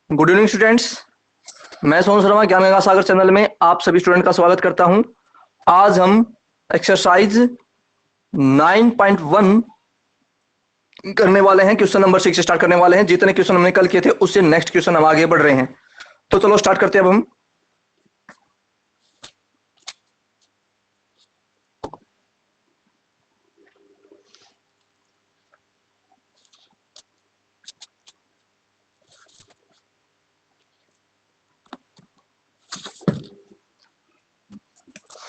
Good evening students. मैं सोनू शर्मा ज्ञान Ganga Sagar channel में आप सभी स्टूडेंट का स्वागत करता हूं। आज हम एक्सरसाइज 9.1 करने वाले हैं। क्वेश्चन नंबर 6 स्टार्ट करने वाले हैं। जितने क्वेश्चन हमने कल किए थे उससे नेक्स्ट क्वेश्चन हम आगे बढ़ रहे हैं। तो चलो स्टार्ट करते हैं अब हम।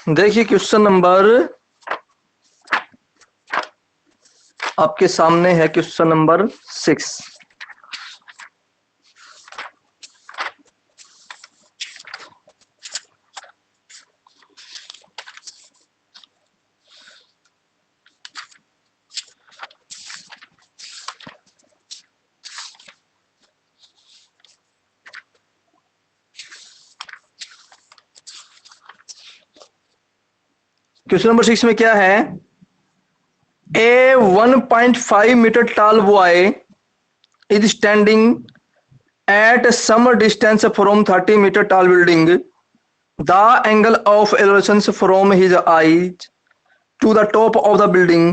देखिए क्वेश्चन नंबर आपके सामने है, क्वेश्चन नंबर 6। क्वेश्चन नंबर 6 में क्या है? ए 1.5 metre tall boy is standing at some distance from 30 meter tall building. The angle of elevation from his eyes to the top of the building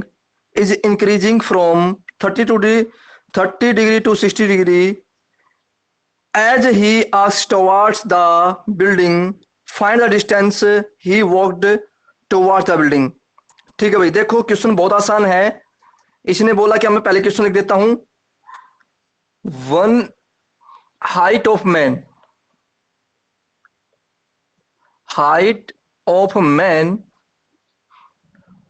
is increasing from 30 degree to 60 degree as he asks towards the building. Find the distance he walked towards the building. ठीक है भाई, देखो question बहुत आसान है। इसने बोला कि मैं पहले क्वेश्चन लिख देता हूं। One height of man, height of man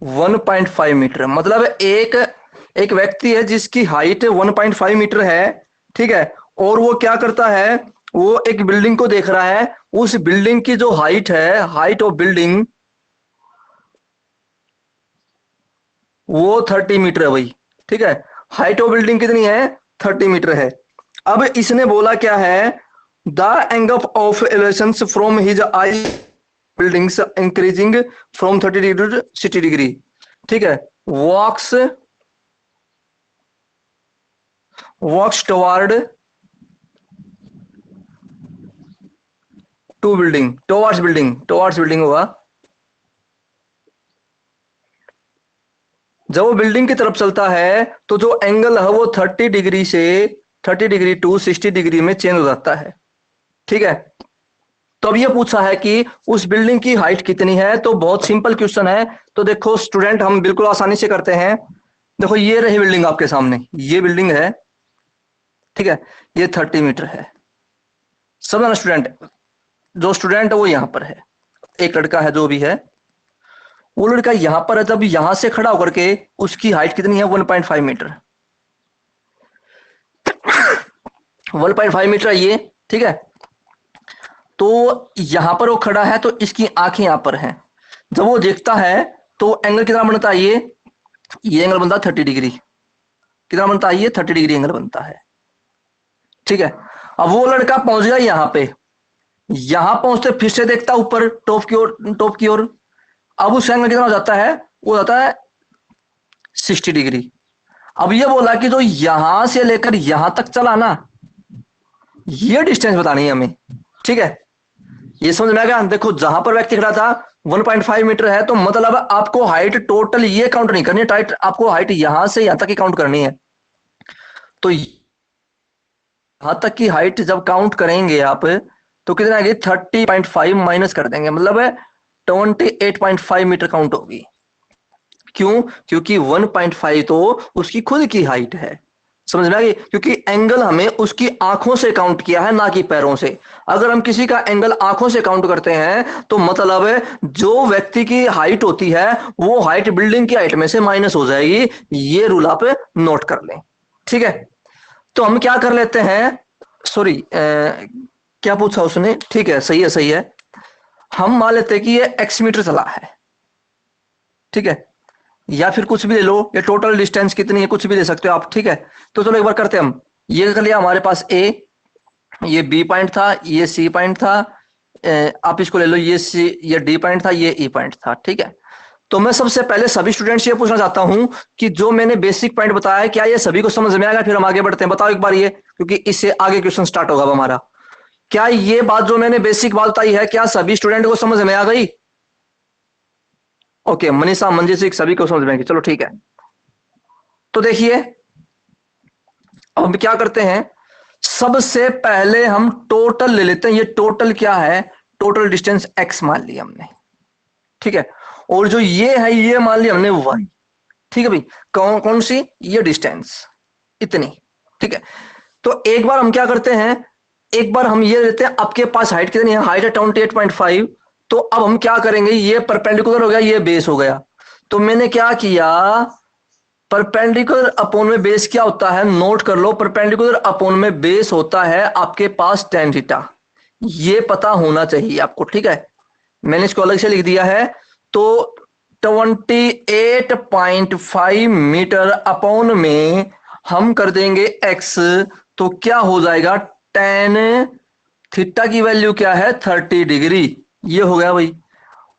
1.5 metre, मतलब एक व्यक्ति है जिसकी हाइट 1.5 मीटर है। ठीक है, और वो क्या करता है? वो एक बिल्डिंग को देख रहा है। उस बिल्डिंग की जो हाइट है, हाइट ऑफ बिल्डिंग, वो 30 मीटर है भाई। ठीक है, हाइट ऑफ बिल्डिंग कितनी है? 30 मीटर है। अब इसने बोला क्या है? The angle of elevation from his eye buildings increasing from 30 degree to 60 degree. ठीक है, walks toward to building, towards building होगा। जब वो बिल्डिंग की तरफ चलता है तो जो एंगल है वो 30 डिग्री से 30 डिग्री टू 60 डिग्री में चेंज हो जाता है। ठीक है, तो अब ये पूछा है कि उस बिल्डिंग की हाइट कितनी है। तो बहुत सिंपल क्वेश्चन है। तो देखो स्टूडेंट, हम बिल्कुल आसानी से करते हैं। देखो ये रही बिल्डिंग आपके सामने, ये बिल्डिंग है। ठीक है, ये 30 मीटर है। समझना स्टूडेंट, जो स्टूडेंट है वो यहां पर है, एक लड़का है जो भी है, वो लड़का यहां पर है। जब यहां से खड़ा होकर के उसकी हाइट कितनी है? 1.5 मीटर। 1.5 मीटर है ये। ठीक है, तो यहां पर वो खड़ा है तो इसकी आंखें यहां पर हैं। जब वो देखता है तो एंगल कितना बनता है? ये एंगल बनता है 30 डिग्री। कितना बनता है? ये 30 डिग्री एंगल बनता है। ठीक है, अब वो लड़का पहुंच गया यहां पे। यहां पहुंचते फिर से देखता ऊपर, टॉप की ओर। अब उस एंगल कितना हो जाता है? वो जाता है 60 डिग्री। अब ये बोला कि जो यहां से लेकर यहां तक चला ना, ये डिस्टेंस बतानी है हमें। ठीक है, ये समझ में आ गया? देखो जहां पर व्यक्ति खड़ा था 1.5 मीटर है, तो मतलब आपको हाइट टोटल ये काउंट नहीं करनी, टाइट आपको हाइट यहां से यहां तक की काउंट करनी है। तो यहां तक की हाइट जब काउंट करेंगे आप, तो कितना आएगी? 30.5 माइनस कर देंगे, मतलब 28.5 मीटर काउंट होगी। क्यों? क्योंकि 1.5 तो उसकी खुद की हाइट है। समझ में आ गई? क्योंकि एंगल हमें उसकी आंखों से काउंट किया है, ना कि पैरों से। अगर हम किसी का एंगल आंखों से काउंट करते हैं तो मतलब जो व्यक्ति की हाइट होती है वो हाइट बिल्डिंग की हाइट में से माइनस हो जाएगी। ये रूल आप नोट कर लें। ठीक है, तो हम क्या कर लेते हैं? सॉरी, क्या पूछा उसने? ठीक है, सही है। हम मान लेते हैं कि ये x मीटर चला है। ठीक है, या फिर कुछ भी ले लो, ये टोटल डिस्टेंस कितनी है कुछ भी ले सकते हो आप। ठीक है, तो चलो एक बार करते हैं हम। ये कर लिया हमारे पास A, ये B पॉइंट था, ये C पॉइंट था। आप इसको ले लो, ये C, ये D पॉइंट था, ये E पॉइंट था। ठीक है, तो मैं सबसे पहले सभी स्टूडेंट्स ये पूछना चाहता हूं कि जो मैंने बेसिक पॉइंट बताया है क्या ये सभी को समझ में आएगा, फिर हम आगे बढ़ते हैं। बताओ एक बार ये, क्योंकि इससे आगे क्वेश्चन स्टार्ट होगा अब हमारा। क्या ये बात जो मैंने बेसिक बात बताई है क्या सभी स्टूडेंट को समझ में आ गई? ओके, मनीषा, मंजीत सिंह, सभी को समझ में आएगी, चलो ठीक है। तो देखिए अब हम क्या करते हैं, सबसे पहले हम टोटल ले लेते हैं। ये टोटल क्या है, टोटल डिस्टेंस x मान लिया हमने, ठीक है। और जो ये है ये मान लिया हमने y, ठीक है भाई। कौन कौन सी, ये डिस्टेंस इतनी, ठीक है। तो एक बार हम क्या करते हैं, एक बार हम ये लेते हैं, आपके पास हाइट कितनी है, हाइट है 28.5। तो अब हम क्या करेंगे, ये परपेंडिकुलर हो गया, ये बेस हो गया। तो मैंने क्या किया, परपेंडिकुलर अपॉन में बेस क्या होता है, नोट कर लो, परपेंडिकुलर अपॉन में बेस होता है आपके पास tan थीटा। ये पता होना चाहिए आपको, ठीक है। मैंने इसको अलग से लिख दिया है। तो 28.5 मीटर अपॉन में हम कर देंगे x, तो क्या हो जाएगा, tan थीटा की वैल्यू क्या है, 30 डिग्री। ये हो गया भाई।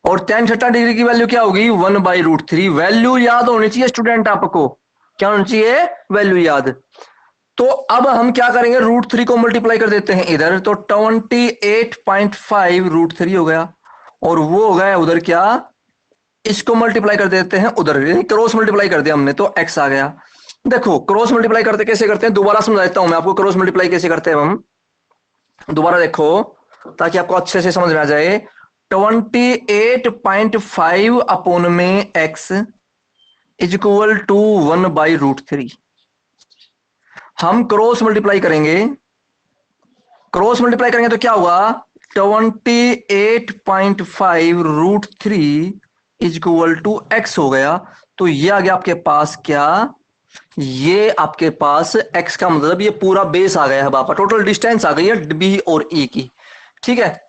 और tan 30 डिग्री की वैल्यू क्या होगी, 1/√3। वैल्यू याद होनी चाहिए स्टूडेंट आपको, क्या होनी चाहिए, वैल्यू याद। तो अब हम क्या करेंगे, √3 को मल्टीप्लाई कर देते हैं इधर, तो 28.5 √3 हो गया। और वो हो गया उधर क्या, इसको मल्टीप्लाई कर देते हैं उधर, क्रॉस मल्टीप्लाई कर दिया हमने तो x आ गया। देखो क्रॉस मल्टीप्लाई करते कैसे करते हैं, दोबारा समझा देता हूं मैं आपको, क्रॉस मल्टीप्लाई कैसे करते हैं हम, दोबारा देखो ताकि आपको अच्छे से समझ में आ जाए। 28.5 अपॉन में x इज इक्वल टू 1/√3। हम क्रॉस मल्टीप्लाई करेंगे, क्रॉस मल्टीप्लाई करेंगे तो क्या हुआ, 28.5 √3 इज इक्वल टू x हो गया। तो ये आ गया आपके पास क्या, ये आपके पास x का मतलब ये पूरा बेस आ गया है बापा, टोटल डिस्टेंस आ गई है b और e की, ठीक है।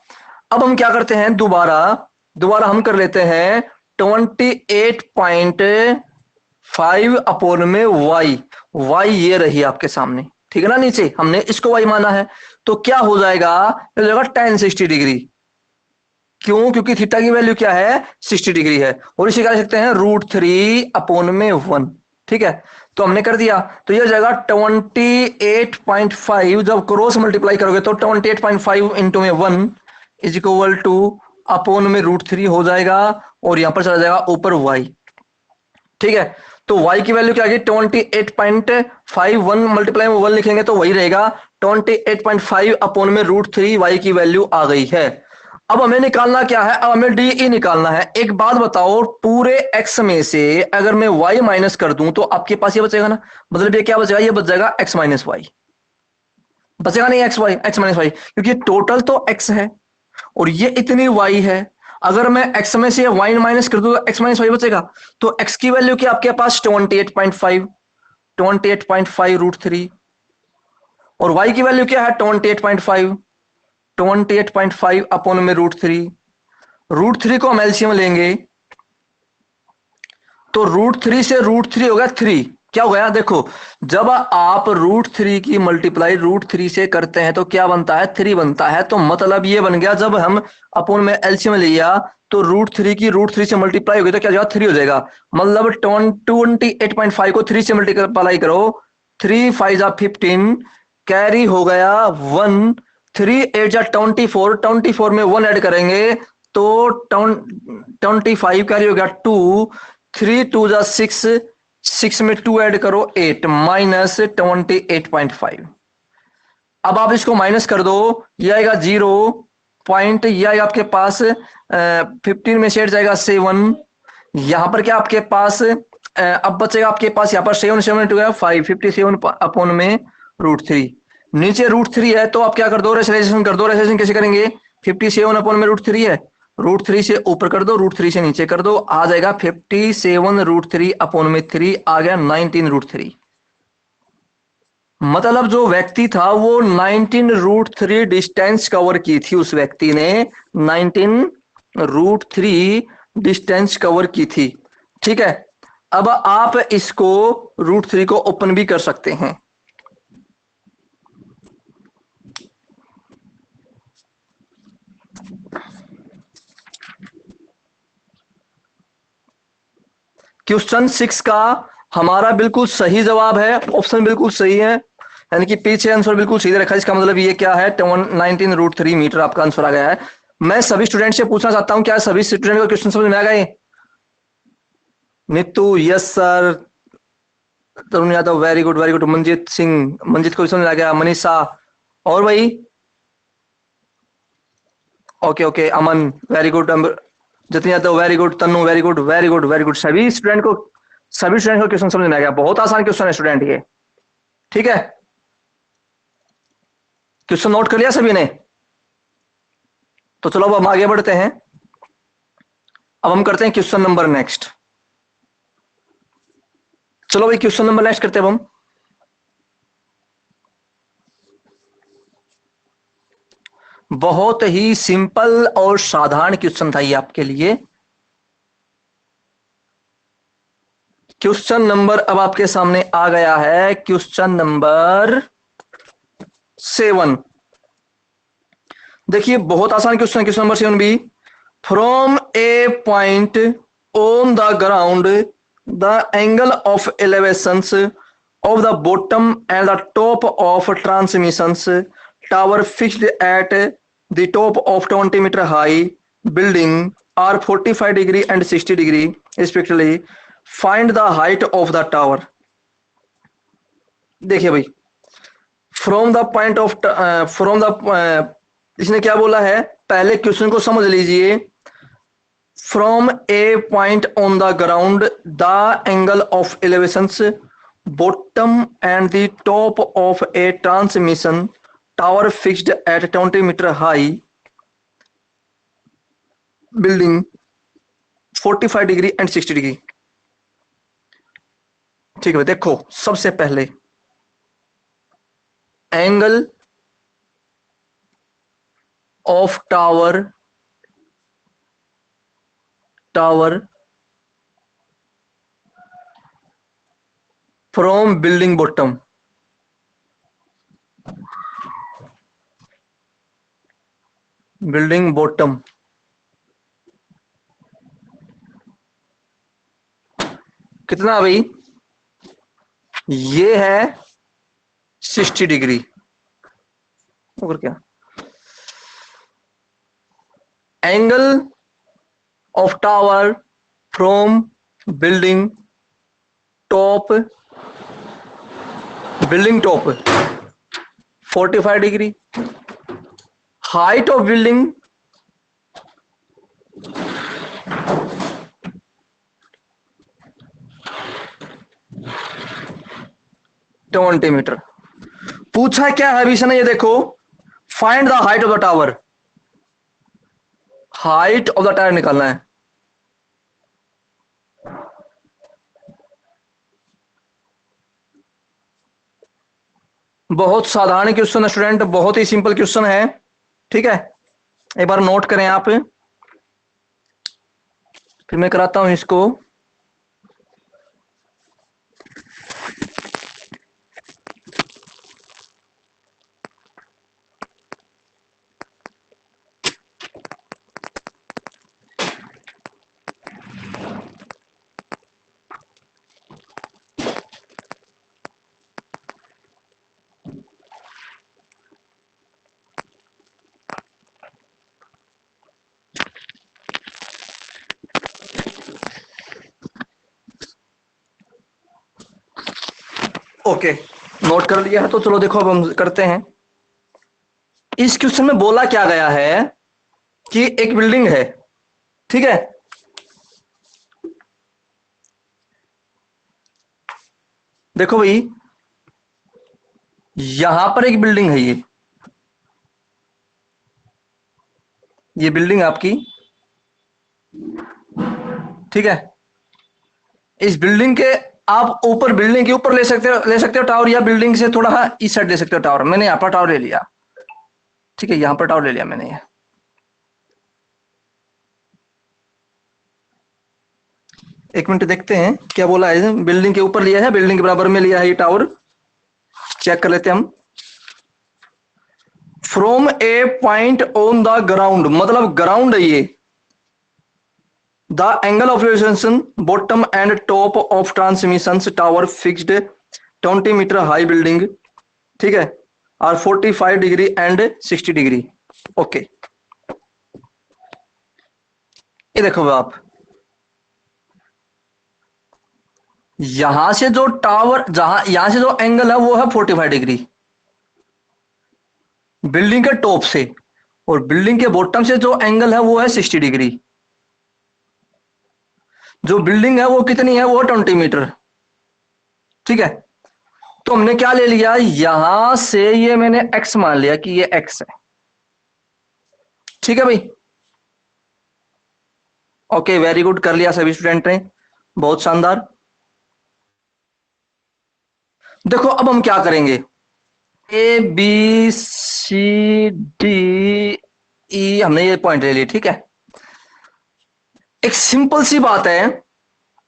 अब हम क्या करते हैं, दोबारा दोबारा हम कर लेते हैं 28.5 अपॉन में y ये रही आपके सामने, ठीक है ना। नीचे हमने इसको y माना है, तो क्या हो जाएगा, tan 60 डिग्री। क्यों, क्योंकि थीटा की वैल्यू क्या है, 60 डिग्री है। और इसे क्या लिख सकते हैं, √3 अपॉन में 1, ठीक है। तो हमने कर दिया, तो ये हो जाएगा 28.5, जब क्रॉस मल्टीप्लाई करोगे तो 28.5 इंटू में 1 इज इक्वल टू अपॉन में √3 हो जाएगा, और यहां पर चला जाएगा ऊपर y, ठीक है। तो y की वैल्यू क्या आ गई, 28.5, 1 मल्टीप्लाई में 1 लिखेंगे तो वही रहेगा, 28.5 अपॉन में √3 y की वैल्यू आ गई है। अब हमें निकालना क्या है, अब हमें डी निकालना है। एक बात बताओ, पूरे x में से अगर मैं y माइनस कर दूं तो आपके पास ये बचेगा ना, मतलब ये क्या बचेगा, ये बच जाएगा x माइनस वाई, बचेगा नहीं x माइनस वाई, क्योंकि टोटल तो x है और ये इतनी y है। अगर मैं x में से y माइनस कर दूं तो x माइनस वाई बचेगा। तो x की वैल्यू क्या आपके पास 28.5, 28.5 √3, और y की वैल्यू क्या है 28.5, 28.5 अपॉन में √3। √3 को हम एलसीएम लेंगे तो √3 से √3 हो गया 3, क्या हो गया, देखो जब आप √3 की मल्टीप्लाई √3 से करते हैं तो क्या बनता है, 3 बनता है। तो मतलब ये बन गया, जब हम अपॉन में एलसीएम लिया तो √3 की √3 से मल्टीप्लाई हो गई तो क्या हो जाएगा, 3 हो जाएगा। मतलब 28.5 को 3 से मल्टीप्लाई करो, 3 5 जा 15, कैरी हो गया 1, 3 8 जा 24, 24 में 1 ऐड करेंगे तो 25 कैरी हो गया 2, 3 2 जा 6, 6 में 2 ऐड करो 8, माइनस 28.5। अब आप इसको माइनस कर दो, ये आएगा 0 पॉइंट, ये आएगा आपके पास 15 में से 8 जाएगा 7, यहां पर क्या आपके पास अब बचेगा आपके पास यहाँ पर 7 7 2 है 5, 57 अपॉन में √3। नीचे √3 है तो आप क्या कर दो, रेशनलाइजेशन कर दो। रेशनलाइजेशन कैसे करेंगे, 57 अपॉन में √3 है, √3 से ऊपर कर दो, √3 से नीचे कर दो, आ जाएगा 57 √3 अपॉन में 3, आ गया 19 √3। मतलब जो व्यक्ति था वो 19 √3 डिस्टेंस कवर की थी, उस व्यक्ति ने 19 √3 डिस्टेंस कवर की थी, ठीक है। अब आप इसको √3 को ओपन भी कर सकते हैं। क्वेश्चन 6 का हमारा बिल्कुल सही जवाब है, ऑप्शन बिल्कुल सही है, यानी कि पीछे आंसर बिल्कुल सीधे रखा है। इसका मतलब ये क्या है, 19√3 मीटर आपका आंसर आ गया है। मैं सभी स्टूडेंट से पूछना चाहता हूं, क्या सभी स्टूडेंट को क्वेश्चन समझ में आ गए? Neetu yes sir, Tarun Yadav very good very good, Manjeet Singh, Manjeet को समझ में आ गया, मनीषा, और भाई okay okay, Aman very good, Jatin Yadav very good, Tannu very good very good very good, सभी स्टूडेंट को क्वेश्चन समझ में आ गया। बहुत आसान क्वेश्चन है स्टूडेंट ये, ठीक है? क्वेश्चन नोट कर लिया सभी ने? तो चलो अब हम आगे बढ़ते हैं। अब हम करते हैं क्वेश्चन नंबर नेक्स्ट। चलो भाई क्वेश्चन नंबर नेक्स्ट करते हैं अब हम। बहुत ही सिंपल और साधारण क्वेश्चन था ये आपके लिए। क्वेश्चन नंबर अब आपके सामने आ गया है, क्वेश्चन नंबर 7। देखिए बहुत आसान क्वेश्चन, क्वेश्चन नंबर 7 भी। From a point on the ground the angle of elevations of the bottom and the top of transmissions tower fixed at the top of 20-meter high building are 45 degree and 60 degree respectively. Find the height of the tower. देखिए भाई, from the point of from the इसने क्या बोला है, पहले question को समझ लीजिए। From a point on the ground the angle of elevations bottom and the top of a transmission tower fixed at 20-meter high building 45 degree and 60 degree। ठीक है, देखो सबसे पहले angle of tower from building bottom, कितना भाई, ये है 60 degree. और क्या, angle of tower from building top 45 degree, height of building 20 metre. पूछा क्या है अभी से ना, ये देखो, find the height of the tower, height of the tower निकालना है। बहुत साधारण क्वेश्चन है स्टूडेंट, बहुत ही सिंपल क्वेश्चन है, ठीक है? एक बार नोट करें आप, फिर मैं कराता हूं इसको। ओके, नोट कर लिया है तो चलो देखो अब हम करते हैं। इस क्वेश्चन में बोला क्या गया है कि एक बिल्डिंग है, ठीक है? देखो भाई, यहां पर एक बिल्डिंग है, ये बिल्डिंग आपकी, ठीक है? इस बिल्डिंग के आप ऊपर, बिल्डिंग के ऊपर ले सकते हो टावर, या बिल्डिंग से थोड़ा इस साइड ले सकते हो टावर। मैंने यहां पर टावर ले लिया, ठीक है? यहां पर टावर ले लिया मैंने। ये एक मिनट देखते हैं क्या बोला है। बिल्डिंग के ऊपर लिया है, बिल्डिंग के बराबर में लिया है ये टावर, चेक कर लेते हैं हम। From a point on the ground, मतलब ग्राउंड है ये, the angle of elevation bottom and top of transmission tower fixed 20 metre high building, ठीक है, और 45 डिग्री एंड 60 डिग्री। ओके, ये देखो आप, यहां से जो टावर, जहां यहां से जो एंगल है वो है 45 डिग्री बिल्डिंग के टॉप से, और बिल्डिंग के बॉटम से जो एंगल है वो है 60 डिग्री। जो बिल्डिंग है वो कितनी है, वो 20 मीटर, ठीक है। तो हमने क्या ले लिया, यहां से ये मैंने एक्स मान लिया कि ये एक्स है, ठीक है भाई। ओके, वेरी गुड, कर लिया सभी स्टूडेंट ने, बहुत शानदार। देखो अब हम क्या करेंगे, A B C D E हमने ये पॉइंट ले लिए, ठीक है। एक सिंपल सी बात है,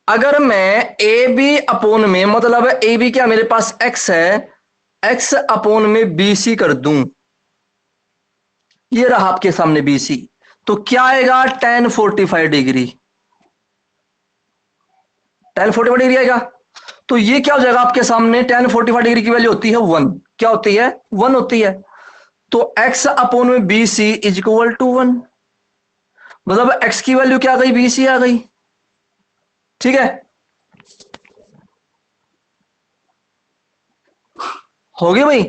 अगर मैं ए बी अपोन में, मतलब ए बी क्या मेरे पास एक्स है, एक्स अपोन में बी सी कर दूं, ये रहा आपके सामने बी सी, तो क्या आएगा, tan 45 डिग्री, tan 45 डिग्री आएगा। तो ये क्या हो जाएगा आपके सामने, tan 45 डिग्री की वैल्यू होती है 1, क्या होती है, 1 होती है। तो x अपोन में B C is equal to 1, मतलब x की वैल्यू क्या आ गई, बी सी आ गई, ठीक है। हो गई भाई,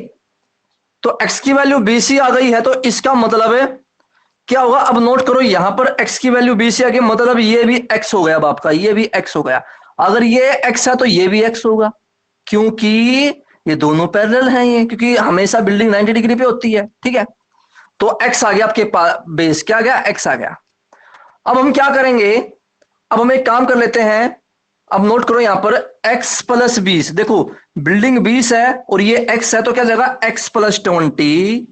तो x की वैल्यू बी सी आ गई है, तो इसका मतलब है क्या होगा, अब नोट करो, यहां पर x की वैल्यू बी सी आ गई, मतलब ये भी x हो गया अब आपका, ये भी x हो गया। अगर ये x है तो ये भी x होगा, क्योंकि ये दोनों पैरेलल हैं, ये क्योंकि हमेशा बिल्डिंग 90 डिग्री पे होती है, ठीक है। तो x आ गया आपके पास, बेस क्या आ गया, x आ गया। अब हम क्या करेंगे, अब हम एक काम कर लेते हैं, अब नोट करो यहां पर x प्लस 20, देखो बिल्डिंग 20 है और ये x है, तो क्या जाएगा, x प्लस 20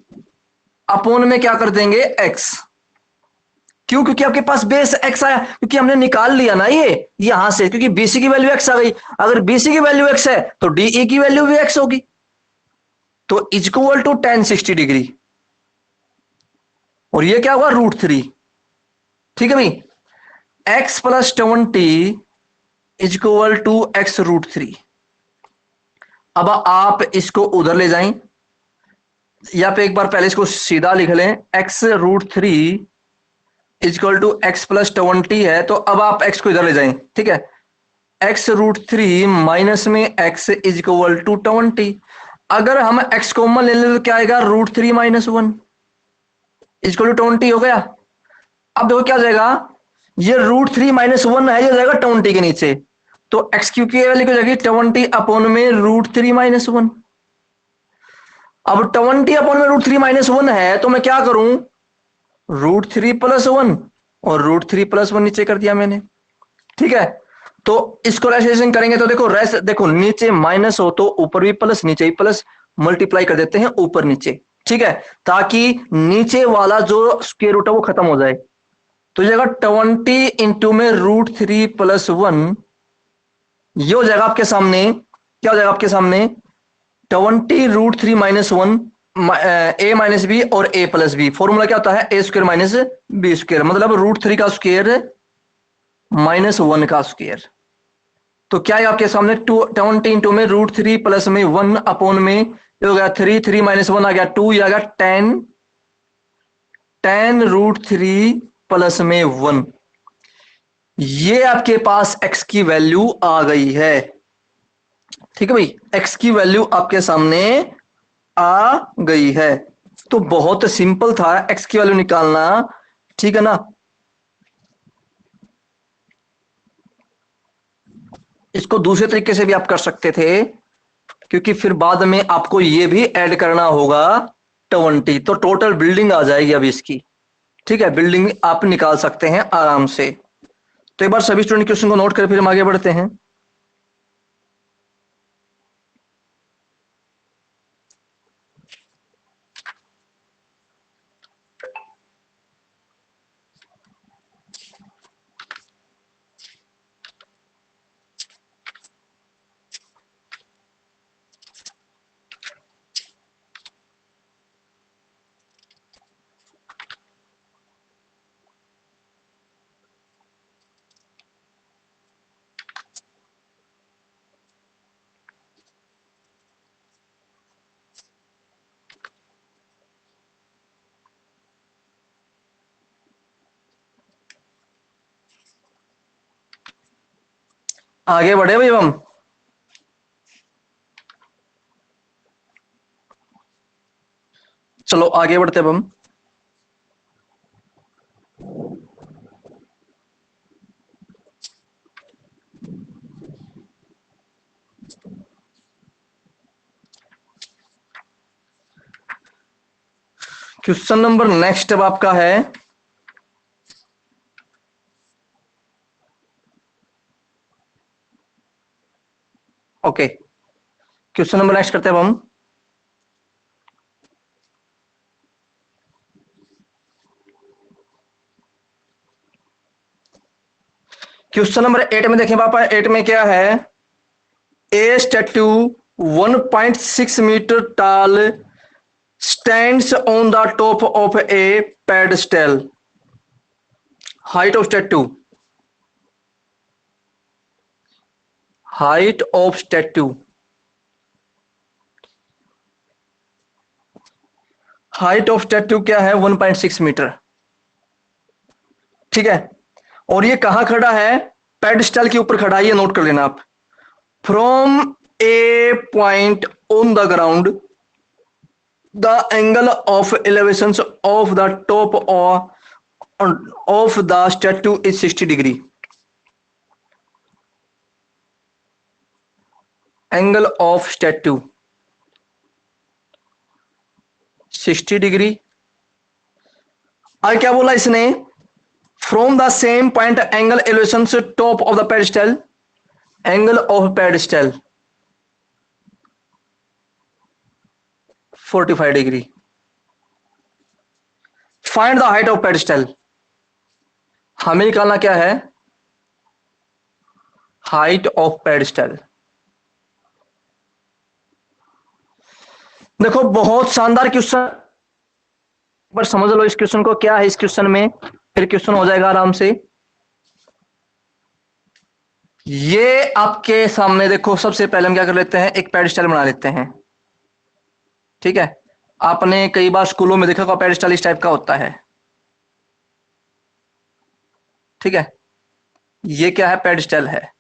अपोन में क्या कर देंगे, x। क्यों, क्योंकि आपके पास बेस x आया, क्योंकि हमने निकाल लिया ना ये यहां से, क्योंकि BC की वैल्यू x आ गई। अगर BC की वैल्यू x है तो DE की वैल्यू भी x होगी, तो इक्वल टू tan 60 डिग्री, और ये क्या होगा, √3, ठीक है भाई। x plus 20 equal to x√3। अब आप इसको उधर ले जाएं, या पे एक बार पहले इसको सीधा लिख लें, x√3 equal to x plus 20 है, तो अब आप x को इधर ले जाएं, ठीक है। x√3 माइनस में x इज इक्वल टू 20, अगर हम x कॉमन ले लें तो क्या आएगा, √3 माइनस 1 इक्वल टू 20 हो गया। अब देखो क्या हो जाएगा, ये √3 माइनस 1 है, ये हो जाएगा 20 के नीचे, तो एक्स क्यू की वैल्यू हो जाएगी 20 अपॉन में √3 माइनस 1। अब 20 अपॉन में √3 माइनस 1 है, तो मैं क्या करूं, √3 प्लस 1, और √3 प्लस 1 नीचे कर दिया मैंने, ठीक है। तो इसको रेशेशन करेंगे तो देखो, रेस देखो, नीचे माइनस हो तो ऊपर भी प्लस, नीचे भी प्लस, मल्टीप्लाई कर देते हैं ऊपर नीचे, ठीक है, ताकि नीचे वाला जो स्क्वायर रूट है वो खत्म हो जाए। तो ये जगह 20 इंटू में √3 प्लस 1, ये हो जाएगा आपके सामने, क्या हो जाएगा आपके सामने, 20 √3 माइनस 1, ए माइनस बी और ए प्लस बी, फॉर्मूला क्या होता है, ए स्क्वायर माइनस बी स्क्वायर, मतलब √3 का स्क्वायर माइनस 1 का स्क्वायर। तो क्या है आपके सामने, 20 इंटू में √3 प्लस में 1 अपॉन में, ये हो गया 3, 3 माइनस 1 आ गया 2, ये आ गया 10, 10 √3 प्लस में 1, ये आपके पास x की वैल्यू आ गई है, ठीक है भाई, x की वैल्यू आपके सामने आ गई है। तो बहुत सिंपल था x की वैल्यू निकालना, ठीक है ना। इसको दूसरे तरीके से भी आप कर सकते थे, क्योंकि फिर बाद में आपको ये भी ऐड करना होगा 20, तो टोटल बिल्डिंग आ जाएगी अब इसकी, ठीक है, बिल्डिंग आप निकाल सकते हैं आराम से। तो एक बार सभी स्टूडेंट क्वेश्चन को नोट कर फिर हम आगे बढ़ते हैं। आगे बढ़े भाई हम। चलो आगे बढ़ते अब हम। क्वेश्चन नंबर नेक्स्ट अब आपका है, ओके क्वेश्चन नंबर नेक्स्ट करते हैं अब हम। क्वेश्चन नंबर 8 में देखें पापा, 8 में क्या है, a statue 1.6 metre tall stands on the top of a pedestal. Height of statue. Height of statue. Height of statute क्या है, 1.6 मीटर। ठीक है, और ये कहां खड़ा है, पेडिस्टल के ऊपर खड़ा है, ये नोट कर लेना आप। From a point on the ground the angle of elevation of the top of the statue is 60 degree. Angle of statue 60 degree. और क्या बोला इसने, from the same point angle elevation से top of the pedestal, angle of pedestal 45 degree. Find the height of pedestal, हमें निकालना क्या है, height of pedestal. देखो बहुत शानदार क्वेश्चन, पर समझ लो इस क्वेश्चन को, क्या है इस क्वेश्चन में, फिर क्वेश्चन हो जाएगा आराम से। ये आपके सामने देखो, सबसे पहले हम क्या कर लेते हैं, एक पेडिस्टल बना लेते हैं। ठीक है, आपने कई बार स्कूलों में देखा होगा पेडिस्टल इस टाइप का होता है। ठीक है, ये क्या है, पेडिस्टल है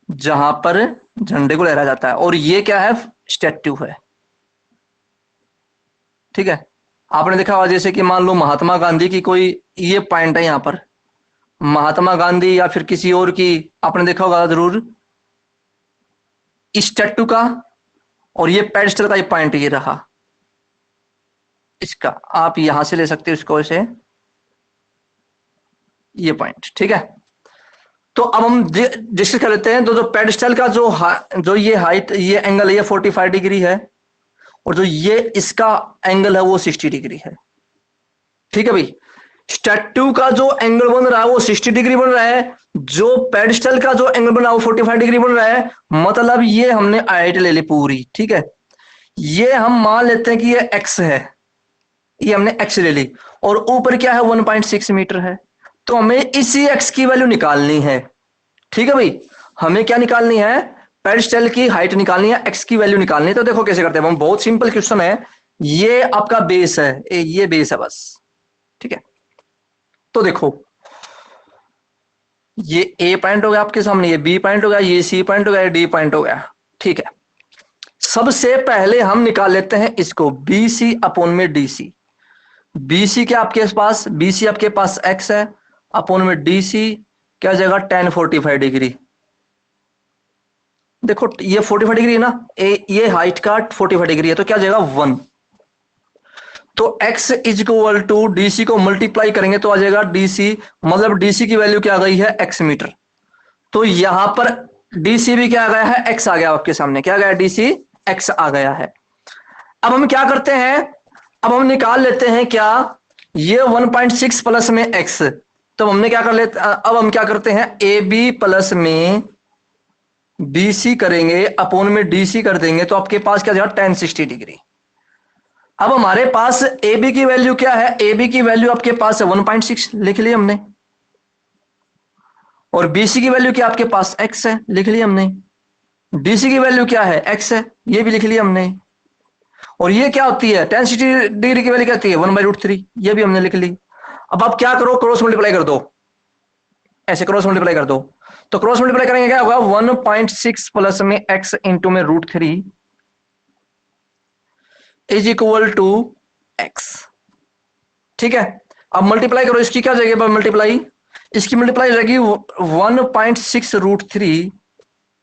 जहां पर झंडे को लहराया जाता है, और ये क्या है, स्टैट्यू है। ठीक है, आपने देखा होगा जैसे कि मान लो महात्मा गांधी की कोई ये पॉइंट है यहां पर, महात्मा गांधी या फिर किसी और की, आपने देखा होगा जरूर इस स्टैट्यू का, और ये पेडिस्टल का ये पॉइंट ये रहा इसका, आप यहां से ले सकते हो इसको ऐसे, ये पॉइंट। ठीक है, तो अब हम डिस्कस कर लेते हैं। तो जो पेडिस्टल का जो ये हाइट, ये एंगल है, ये 45 डिग्री है, और जो ये इसका एंगल है वो 60 डिग्री है। ठीक है भाई, स्टैट्यू का जो एंगल बन रहा है वो 60 डिग्री बन रहा है, जो पेडिस्टल का जो एंगल बना वो 45 डिग्री बन रहा है। मतलब ये हमने हाइट ले ली पूरी। ठीक है, ये हम मान लेते हैं कि ये एक्स है, ये हमने एक्स ले ली, और ऊपर क्या है, 1.6 मीटर है। तो हमें इसी एक्स की वैल्यू निकालनी है। ठीक है भाई, हमें क्या निकालनी है, पेडिस्टल की हाइट निकालनी है, एक्स की वैल्यू निकालनी है। तो देखो कैसे करते हैं हम, बहुत सिंपल क्वेश्चन है। ये आपका बेस है, ये बेस है बस। ठीक है, तो देखो ये ए पॉइंट हो गया आपके सामने, ये बी पॉइंट हो गया, ये सी पॉइंट हो गया, ये डी पॉइंट हो गया। ठीक है, सबसे पहले हम निकाल लेते हैं इसको, बी सी अपॉन में डी सी। बी सी क्या आपके पास, बी सी आपके पास एक्स है, अपॉन में डी सी क्या हो जाएगा, 1045 डिग्री। देखो ये 45 डिग्री है ना, ये हाइट का 45 डिग्री है, तो क्या हो जाएगा 1। तो x is equal to DC को मल्टीप्लाई करेंगे तो आ जाएगा डीसी, मतलब डीसी की वैल्यू क्या आ गई है, x मीटर। तो यहां पर डीसी भी क्या आ गया है, x आ गया आपके सामने, क्या आ गया, डीसी x आ गया है। अब हम क्या करते हैं, अब हम निकाल लेते हैं क्या, ये 1.6 प्लस में x, तो हमने क्या कर लेते, अब हम क्या करते हैं, ए बी प्लस में बी सी करेंगे, अपोन में डी सी कर देंगे, तो आपके पास क्या जाएगा, 1060 डिग्री। अब हमारे पास ए बी की वैल्यू क्या है, ए बी की वैल्यू आपके पास है 1.6, लिख लिया हमने, और बी सी की वैल्यू क्या आपके पास एक्स है, लिख लिया हमने, डी सी की वैल्यू क्या है, एक्स है, ये भी लिख लिया हमने, और ये क्या होती है, 1060 डिग्री की वैल्यू क्या होती है, 1/√3, ये भी हमने लिख ली। अब आप क्या करो, क्रॉस मल्टीप्लाई कर दो, ऐसे क्रॉस मल्टीप्लाई कर दो, तो क्रॉस मल्टीप्लाई करेंगे क्या होगा, 1.6 प्लस में x इंटू में √3 इज इक्वल टू x। ठीक है, अब मल्टीप्लाई करो, इसकी क्या जगह मल्टीप्लाई, इसकी मल्टीप्लाई हो जाएगी 1.6 √3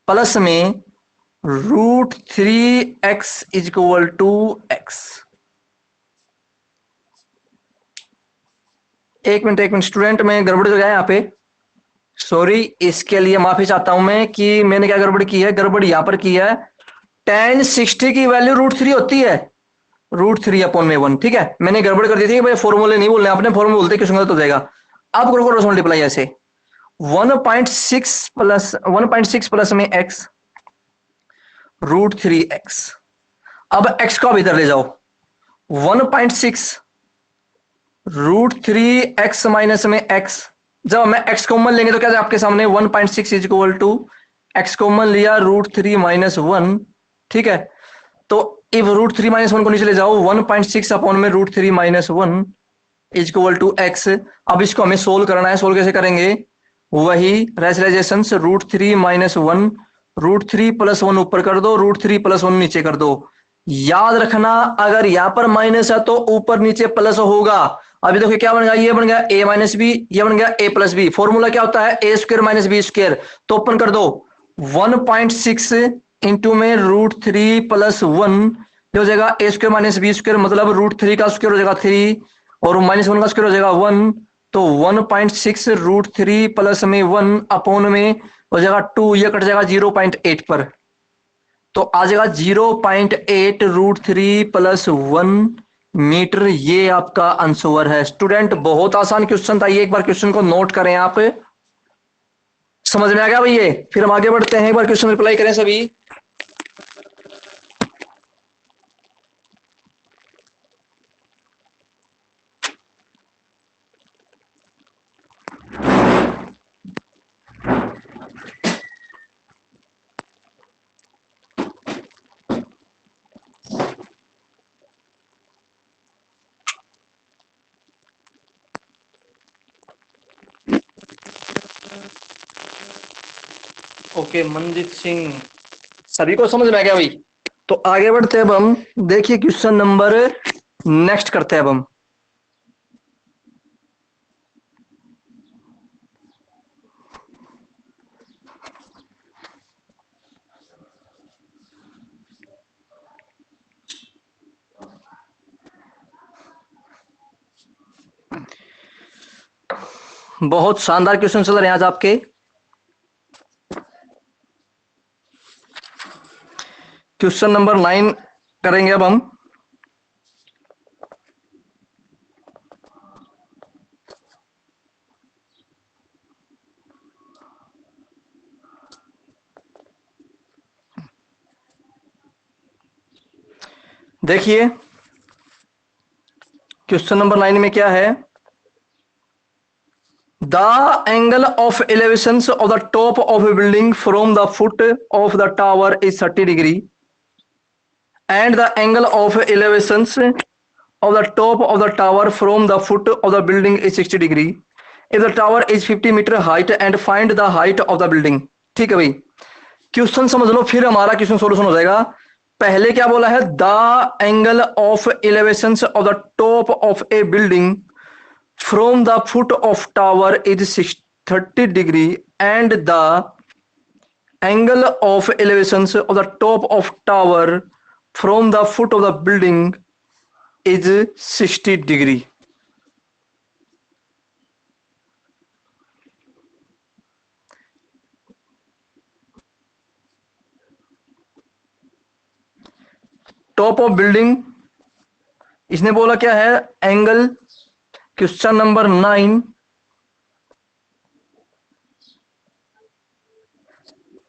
प्लस में √3x is equal to x। एक मिनट स्टूडेंट, में गड़बड़ हो गया यहाँ पे, सॉरी, इसके लिए माफी चाहता हूं मैं कि मैंने क्या गड़बड़ की है, गड़बड़ यहां पर की है। tan 60 की वैल्यू √3 होती है, √3/1, ठीक है, मैंने गड़बड़ कर दी थी भाई, फॉर्मूले नहीं बोलने आपने, फॉर्मूले बोलते किस गलत हो जाएगा। अब करो क्रॉस मल्टीप्लाई ऐसे, 1.6 प्लस में x √3x। अब x को इधर ले जाओ, 1.6 √3x माइनस में x, जब हमें x कॉमन लेंगे तो क्या आपके सामने 1.6 is equal to x common लिया √3 माइनस 1, ठीक है, तो इफ √3 माइनस 1 को नीचे ले जाओ, 1.6 अपॉन में √3 minus 1 is equal to x। अब इसको हमें सोल्व करना है, सोल्व कैसे करेंगे, वही रेशनलाइजेशन, √3 माइनस 1, √3 प्लस 1 ऊपर कर दो, √3 प्लस 1 नीचे कर दो। याद रखना अगर यहां पर माइनस है तो ऊपर नीचे प्लस होगा। अभी देखो क्या बन गया, ये बन गया a माइनस बी, ये बन गया a प्लस बी। फॉर्मूला क्या होता है, a square minus B square, तो ओपन कर दो, 1.6 इंटू में √3 प्लस 1 हो जाएगा a square minus B square, मतलब √3 का स्क्र हो जाएगा 3 और माइनस 1 का स्क्र हो जाएगा 1, तो 1.6 √3 प्लस में 1 अपॉन में हो जाएगा 2, ये कट जाएगा 0.8 पर, तो आ जाएगा 0.8 √3 प्लस 1 मीटर। ये आपका आंसर है स्टूडेंट। बहुत आसान क्वेश्चन था ये, एक बार क्वेश्चन को नोट करें आप, समझ में आ गया भैया। फिर हम आगे बढ़ते हैं, एक बार क्वेश्चन रिप्लाई करें सभी। ओके मनजीत सिंह, सभी को समझ में आ गया भाई। तो आगे बढ़ते हैं अब हम, देखिए क्वेश्चन नंबर नेक्स्ट करते हैं अब हम। बहुत शानदार क्वेश्चन चल रहे हैं आज आपके। क्वेश्चन नंबर 9 करेंगे अब हम। देखिए क्वेश्चन नंबर 9 में क्या है, the angle of elevation of the top of A building from the foot of the tower is 30 degree and the angle of elevations of the top of the tower from the foot of the building is 60 degree if the tower is 50 meter height and find the height of the building। ठीक है भाई, question समझ लो फिर हमारा question solution हो जाएगा। पहले क्या बोला है, the angle of elevations of the top of A building from the foot of tower is 30 degree and the angle of elevations of the top of tower from the foot of the building is 60 degree। Top of building, इसने बोला क्या है, angle. Question number 9,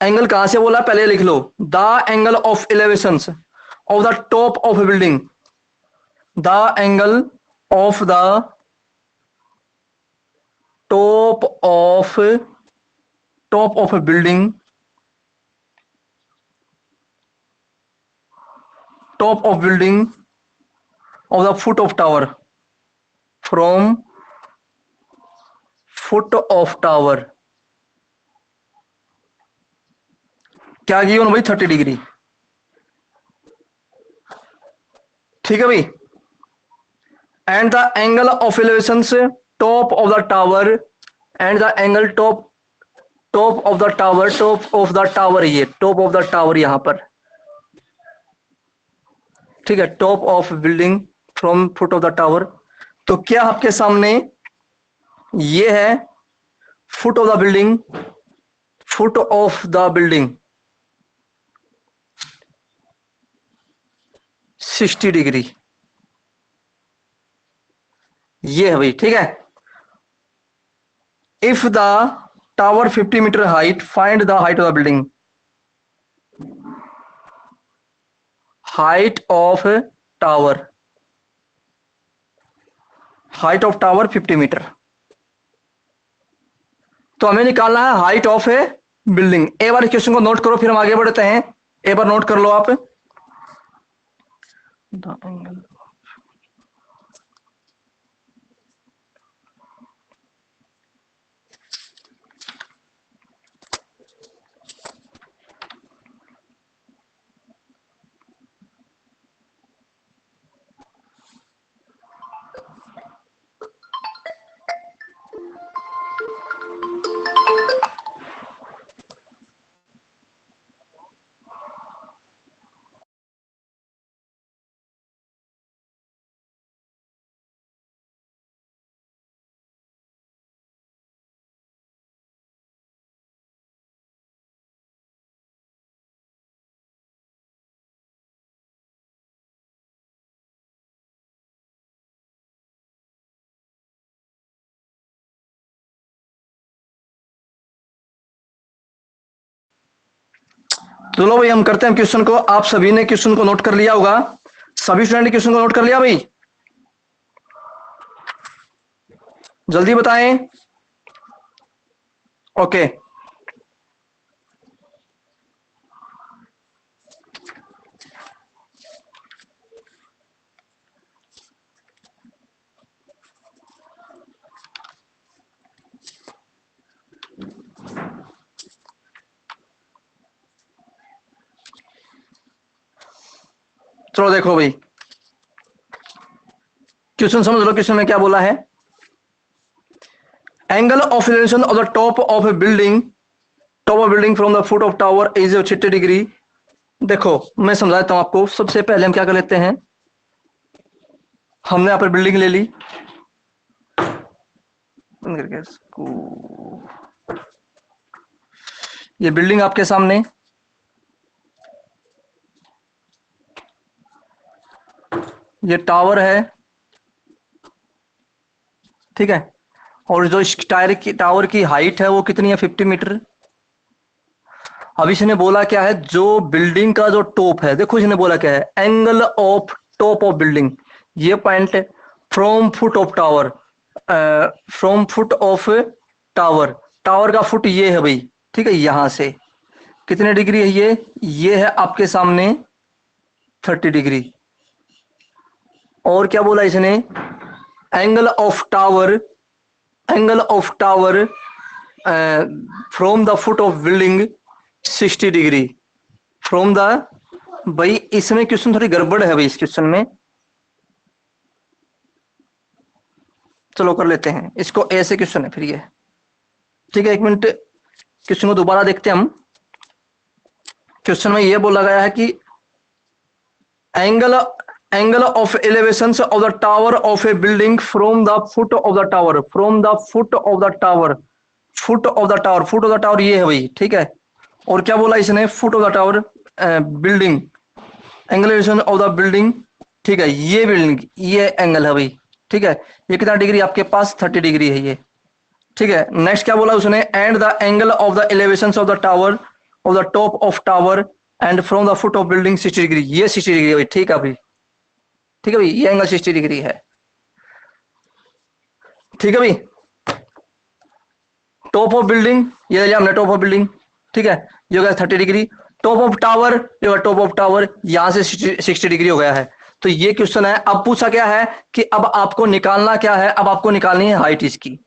angle कहां से बोला पहले लिख लो, the angle of elevations of the top of a building, the angle of the top of a building, top of building of the foot of tower, from foot of tower क्या given भाई 30 degree. ठीक है भाई। And the angle of elevation से top of the tower and the angle top of the tower, top of the tower, ये top of the tower यहां पर, ठीक है, top of building from foot of the tower. तो क्या आपके सामने ये है foot of the building, foot of the building 60 degree, ये है भाई। ठीक है। If the tower 50 metre height, find the height of the building. Height of tower, height of tower 50 metre. तो हमें निकालना है हाइट ऑफ ए बिल्डिंग। एक बार क्वेश्चन को नोट करो, फिर हम आगे बढ़ते हैं। एक बार नोट कर लो आप। द एंगल, चलो भाई हम करते हैं क्वेश्चन को। आप सभी ने क्वेश्चन को नोट कर लिया होगा, सभी स्टूडेंट ने क्वेश्चन को नोट कर लिया भाई? जल्दी बताएं। ओके। चलो देखो भाई, क्वेश्चन समझ लो। क्वेश्चन में क्या बोला है? Angle of elevation of the top of A building, top of building from the foot of tower is 60 degree. देखो मैं समझा देता हूं आपको। सबसे पहले हम क्या कर लेते हैं, हमने यहाँ पर बिल्डिंग ले ली, ये बिल्डिंग आपके सामने, ये टावर है, ठीक है। और जो इस टावर की हाइट है वो कितनी है? 50 मीटर। अब इसने बोला क्या है, जो बिल्डिंग का जो टॉप है, देखो इसने बोला क्या है, angle of top of building, ये point from foot of tower, from foot of tower, tower का फुट ये है भाई, ठीक है। यहां से कितने डिग्री है ये है आपके सामने 30 डिग्री। और क्या बोला इसने, angle of tower, angle of tower from the foot of building 60 degree from the, भाई इसमें क्वेश्चन थोड़ी गड़बड़ है भाई इस क्वेश्चन में। चलो कर लेते हैं इसको, ऐसे क्वेश्चन है फिर ये, ठीक है। एक मिनट, क्वेश्चन को दोबारा देखते हैं हम। क्वेश्चन में ये बोला गया है कि angle of elevation of the tower of A building from the foot of the tower, from the foot of the tower, foot of the tower, foot of the tower ये है भाई, ठीक है। और क्या बोला इसने, foot of the tower building, angle elevation of the building, ठीक है। ये बिल्डिंग, ये एंगल है भाई, ठीक है। ये कितना डिग्री आपके पास? 30 डिग्री है ये, ठीक है। नेक्स्ट क्या बोला उसने, and the angle of the elevation of the tower of the top of tower and from the foot of building 60 degree, ये 60 डिग्री है भाई, ठीक है भाई, ठीक है भाई, ये एंगल 60 डिग्री है, ठीक है भाई। टॉप ऑफ बिल्डिंग ये लिया हमने, टॉप ऑफ बिल्डिंग, ठीक है, ये हो गया 30 डिग्री। टॉप ऑफ टावर, ये टॉप ऑफ टावर यहां से 60 डिग्री हो गया है। तो ये क्वेश्चन है। अब पूछा क्या है कि अब आपको निकालना क्या है, अब आपको निकालनी है हाइट इसकी।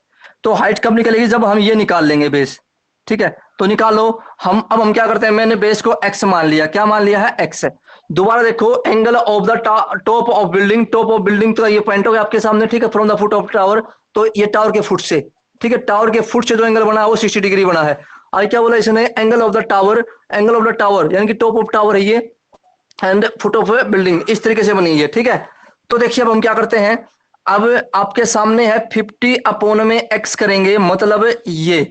तो हाइट कब निकलेगी? जब हम ये निकाल लेंगे बेस, ठीक है। तो निकालो। हम क्या करते हैं, मैंने बेस को x मान लिया, क्या मान लिया है, x है। दोबारा देखो, angle of the top of building, top of building तो ये पॉइंट हो गया आपके सामने, ठीक है, from the foot of tower, तो ये टावर के फुट से, ठीक है, टावर के फुट से जो एंगल बना है वो 60 डिग्री बना है। और क्या बोला इसने, angle of the tower, angle of the tower यानी कि टॉप ऑफ टावर है ये, एंड फुट ऑफ बिल्डिंग, इस तरीके से बनी है, ठीक है। तो देखिए अब हम क्या करते हैं, अब आपके सामने है 50 अपॉन में x करेंगे, मतलब ये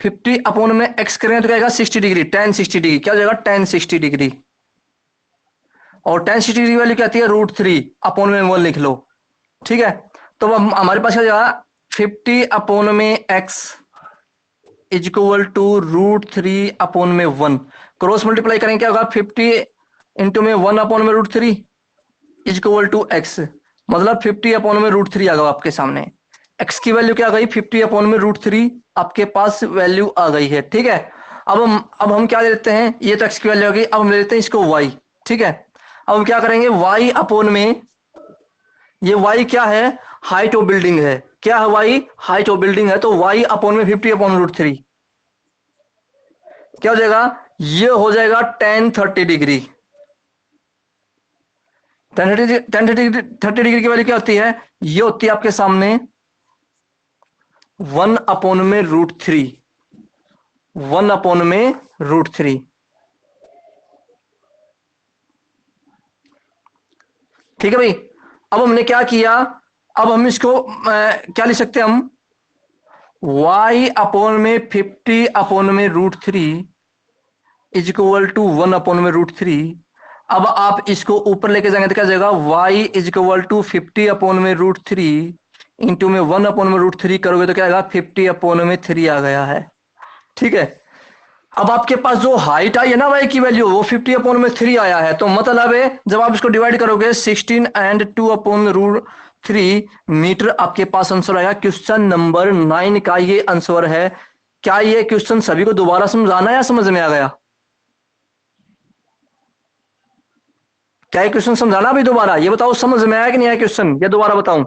50 अपॉन में x करेंगे तो क्या आएगा 60 डिग्री, tan 60 डिग्री, क्या हो जाएगा tan 60 डिग्री। और tan 60 डिग्री वैल्यू क्या आती है, √3 अपॉन में 1 लिख लो, ठीक है। तो अब हमारे पास क्या जाएगा, 50 अपॉन में x is equal to √3 upon में 1, क्रॉस मल्टीप्लाई करेंगे क्या होगा, 50 इंटू में 1 अपॉन में √3 इज इक्वल टू x, मतलब 50 अपॉन में √3 आ गया आपके सामने। x की वैल्यू क्या आ गई, 50 अपॉन में √3 आपके पास वैल्यू आ गई है, ठीक है। अब हम क्या ले लेते हैं, ये तो x की वैल्यू आ गई, अब हम ले लेते हैं इसको y, ठीक है। अब हम क्या करेंगे, y अपॉन में, ये y क्या है, हाइट ऑफ बिल्डिंग है, क्या है y, हाइट ऑफ बिल्डिंग है, तो y अपॉन में 50 अपॉन √3 क्या हो जाएगा, ये हो जाएगा tan 30 डिग्री। tan 30 डिग्री की वैल्यू क्या होती है, ये होती है आपके सामने 1 अपॉन में √3, 1 अपॉन में √3, ठीक है भाई। अब हमने क्या किया, अब हम इसको क्या लिख सकते हैं हम, y अपॉन में 50 अपॉन में √3 इज इक्वल टू 1 अपॉन में √3। अब आप इसको ऊपर लेके जाएंगे तो क्या जाएगा, y is equal to 50 upon में √3 इंटू में 1 अपॉन में √3 करोगे तो क्या आएगा, 50 अपॉन में 3 आ गया है, ठीक है। अब आपके पास जो हाइट आई है ना y की वैल्यू, वो 50 अपॉन में 3 आया है, तो मतलब है जब आप इसको डिवाइड करोगे 16 एंड 2 अपॉन √3 मीटर, आपके पास आंसर आया। क्वेश्चन नंबर 9 का ये आंसर है। क्या ये क्वेश्चन सभी को दोबारा समझाना या समझ में आ गया, क्या ये क्वेश्चन समझाना अभी दोबारा, ये बताओ समझ में आया कि नहीं आया क्वेश्चन, या दोबारा बताऊं,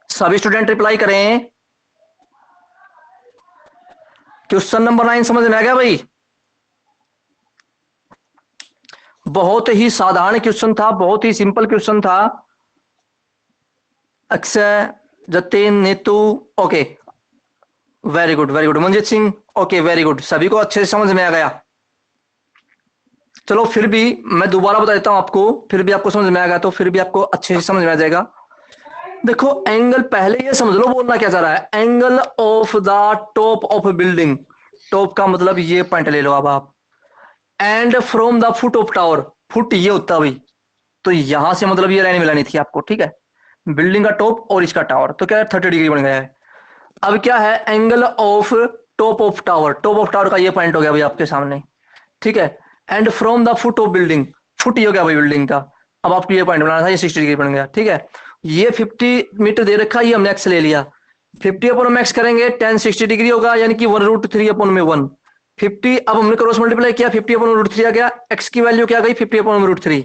सभी स्टूडेंट रिप्लाई करें। क्वेश्चन नंबर 9 समझ में आ गया भाई, बहुत ही साधारण क्वेश्चन था, बहुत ही सिंपल क्वेश्चन था। Akshay, Jatin, Neetu, okay, very good very good, Manjeet Singh, okay very good, सभी को अच्छे से समझ में आ गया। चलो फिर भी मैं दोबारा बता देता हूं आपको, फिर भी आपको समझ में आ गया तो फिर भी आपको अच्छे से समझ में आ जाएगा। देखो एंगल, पहले ये समझ लो बोलना क्या चाह रहा है, angle of the top of building, top का मतलब ये पॉइंट ले लो अब आप, and from the foot of tower, foot ये होता भाई, तो यहां से मतलब ये लाइन मिलानी थी आपको, ठीक है, बिल्डिंग का टॉप और इसका टावर, तो क्या है 30 डिग्री बन गया है। अब क्या है, angle of top of tower, top of tower का ये पॉइंट हो गया भाई आपके सामने, ठीक है, and from the foot of building, foot ही हो गया भाई बिल्डिंग का। अब आपको ये पॉइंट बनाना था, ये 60 डिग्री बन गया, ठीक है। ये 50 मीटर दे रखा, ये हमने एक्स ले लिया, 50 अपॉन में एक्स करेंगे tan 60 डिग्री होगा, यानी कि 1√3 अपॉन में 1, 50, अब हमने क्रॉस मल्टीप्लाई किया, 50 अपॉन √3 आ गया, एक्स की वैल्यू क्या गई, 50 अपॉन √3।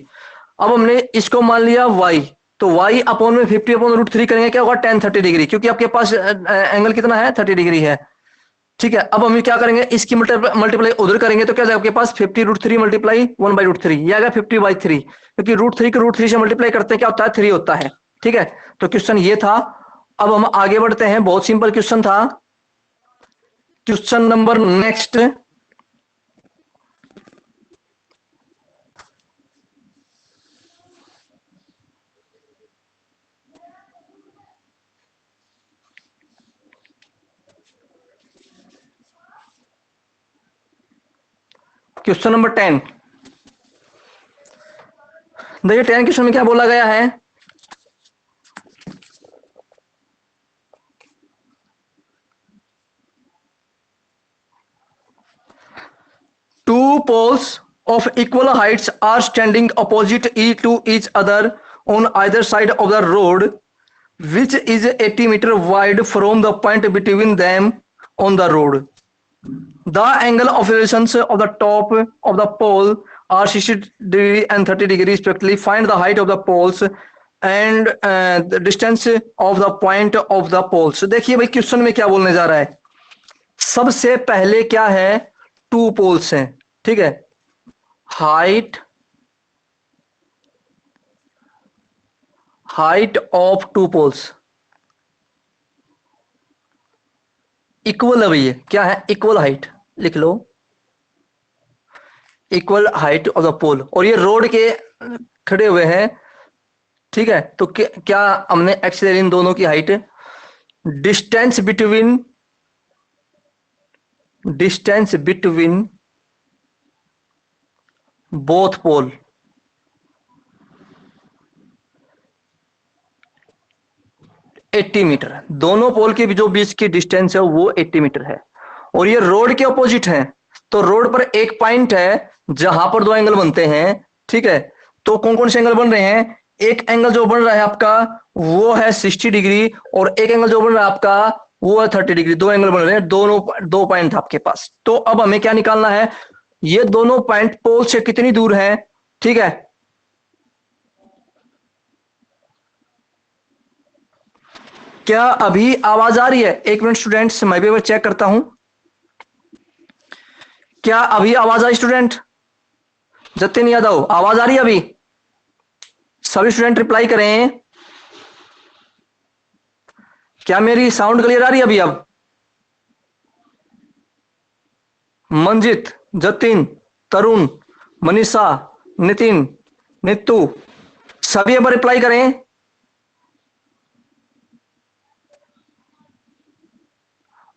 अब हमने इसको मान लिया y, तो y अपॉन में 50 अपॉन √3 करेंगे क्या होगा, tan 30 डिग्री, क्योंकि आपके पास एंगल कितना है, 30 डिग्री है, ठीक है। अब हम क्या करेंगे, इसकी मल्टीप्लाई उधर करेंगे तो क्या जाएगा आपके पास 50√3 मल्टीप्लाई 1/√3, ये आ गया 50/3, क्योंकि √3 को √3 से मल्टीप्लाई करते हैं क्या होता है, 3 होता है, ठीक है। तो क्वेश्चन ये था। अब हम आगे बढ़ते हैं, बहुत सिंपल क्वेश्चन था। Question number next, question number 10। देखिए 10 क्वेश्चन में क्या बोला गया है, two poles of equal heights are standing opposite to each other on either side of the road, which is 80 meter wide from the point between them on the road. The angle of relations of the top of the pole are 60 degree and 30 degree respectively. Find the height of the poles and the distance of the point of the poles. देखिए भाई question में क्या बोलने जा रहा है, सबसे पहले क्या है, टू पोल्स हैं, ठीक है। Height of two poles equal है भैया, क्या है, इक्वल हाइट, लिख लो, equal height of the pole. और ये रोड के खड़े हुए हैं, ठीक है। तो क्या हमने एक्स ले ली इन दोनों की हाइट। डिस्टेंस बिटवीन बोथ पोल 80 मीटर, दोनों पोल के जो बीच की डिस्टेंस है वो 80 मीटर है। और ये रोड के ऑपोजिट है, तो रोड पर एक पॉइंट है जहां पर दो एंगल बनते हैं, ठीक है। तो कौन कौन से एंगल बन रहे हैं, एक एंगल जो बन रहा है आपका वो है 60 डिग्री, और एक एंगल जो बन रहा है आपका वो है 30 डिग्री। दो एंगल बन रहे हैं, दोनों दो पॉइंट आपके पास। तो अब हमें क्या निकालना है, ये दोनों पॉइंट पोल से कितनी दूर है, ठीक है। क्या अभी आवाज आ रही है, एक मिनट स्टूडेंट्स, मैं भी चेक करता हूं। क्या अभी आवाज आई स्टूडेंट, जतिन यादव आवाज आ रही है अभी, सभी स्टूडेंट रिप्लाई करें। क्या मेरी साउंड क्लियर आ रही है अभी अब। मंजित, जतिन, तरुण, मनीषा, नितिन, नितू, सभी एक बार रिप्लाई करें।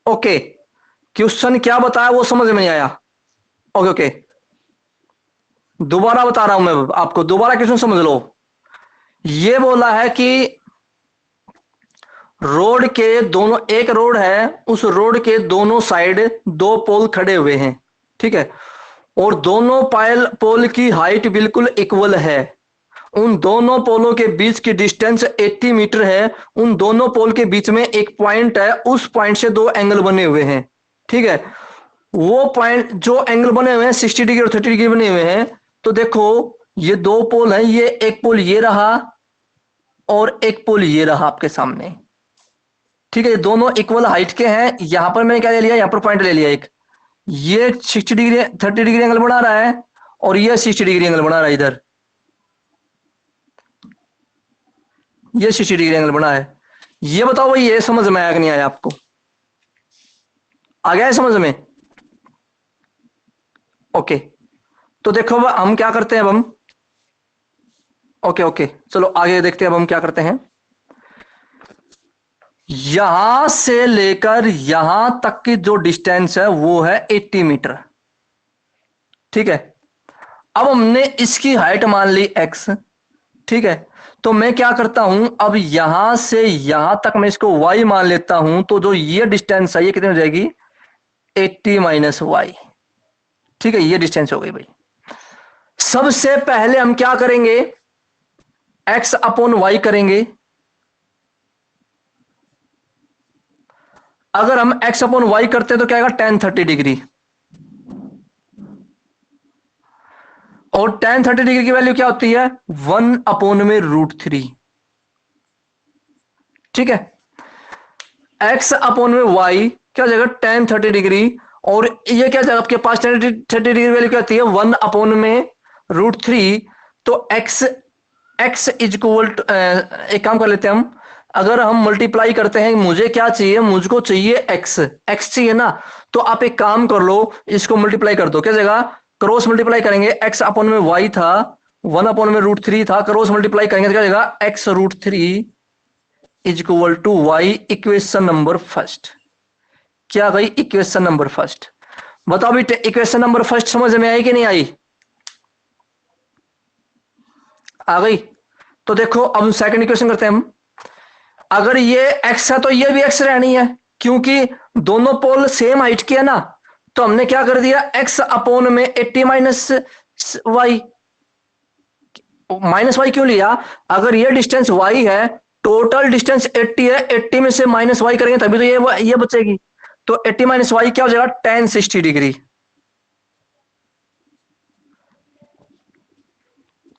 ओके, क्वेश्चन क्या बताया वो समझ में नहीं आया। ओके ओके, दोबारा बता रहा हूं मैं आपको, दोबारा क्वेश्चन समझ लो। ये बोला है कि रोड के दोनों, एक रोड है, उस रोड के दोनों साइड दो पोल खड़े हुए हैं, ठीक है। और दोनों पोल की हाइट बिल्कुल इक्वल है। उन दोनों पोलों के बीच की डिस्टेंस 80 मीटर है। उन दोनों पोल के बीच में एक पॉइंट है, उस पॉइंट से दो एंगल बने हुए हैं, ठीक है। वो पॉइंट जो एंगल बने हुए हैं 60 डिग्री और 30 डिग्री बने हुए हैं। तो देखो ये दो पोल हैं, ये एक पोल ये रहा और एक पोल ये रहा आपके सामने, ठीक है। ये दोनों इक्वल हाइट के हैं। यहां पर मैंने क्या ले लिया, यहां पर पॉइंट ले लिया एक, ये 60 डिग्री 30 डिग्री एंगल बना रहा है और ये 60 डिग्री एंगल बना रहा है इधर, ये 60 डिग्री एंगल बना है। ये बताओ भाई, ये समझ में आया कि नहीं आया आपको, आ गया है समझ में। ओके, तो देखो अब हम क्या करते हैं, अब हम ओके ओके चलो आगे देखते हैं। अब हम क्या करते हैं, यहां से लेकर यहां तक की जो डिस्टेंस है वो है 80 मीटर, ठीक है। अब हमने इसकी हाइट मान ली x, ठीक है। तो मैं क्या करता हूं, अब यहां से यहां तक मैं इसको y मान लेता हूं। तो जो ये डिस्टेंस है ये कितनी हो जाएगी, 80 माइनस वाई, ठीक है। ये डिस्टेंस हो गई भाई। सबसे पहले हम क्या करेंगे, x अपॉन वाई करेंगे। अगर हम x अपॉन वाई करते हैं तो क्या आएगा, tan 30 डिग्री। और tan 30 डिग्री की वैल्यू क्या होती है, 1/√3, ठीक है। x अपॉन में y क्या हो जाएगा, tan 30 डिग्री। और ये क्या जाएगा आपके पास, tan 30 डिग्री वैल्यू क्या होती है, 1/√3। तो x इज इक्वल टू, एक काम कर लेते हैं हम, अगर हम मल्टीप्लाई करते हैं, मुझे क्या चाहिए, मुझको चाहिए x चाहिए ना। तो आप एक काम कर लो, इसको मल्टीप्लाई कर दो, क्या जाएगा, क्रॉस मल्टीप्लाई करेंगे, x अपॉन में y था, 1/√3 था, क्रॉस मल्टीप्लाई करेंगे तो क्या जाएगा, x√3 is equal to Y. Equation number first, क्या गई, इक्वेशन नंबर फर्स्ट। बताओ बेटे, इक्वेशन नंबर फर्स्ट समझ में आई कि नहीं आई, आ गई। तो देखो अब सेकंड इक्वेशन करते हैं हम। अगर ये x है तो ये भी x रहनी है, क्योंकि दोनों पोल सेम हाइट के है ना। तो हमने क्या कर दिया, x अपॉन में 80 माइनस वाई। माइनस वाई क्यों लिया, अगर ये डिस्टेंस y है, टोटल डिस्टेंस 80 है, 80 में से माइनस वाई करेंगे तभी तो ये बचेगी। तो 80 माइनस वाई क्या हो जाएगा, tan 60 डिग्री,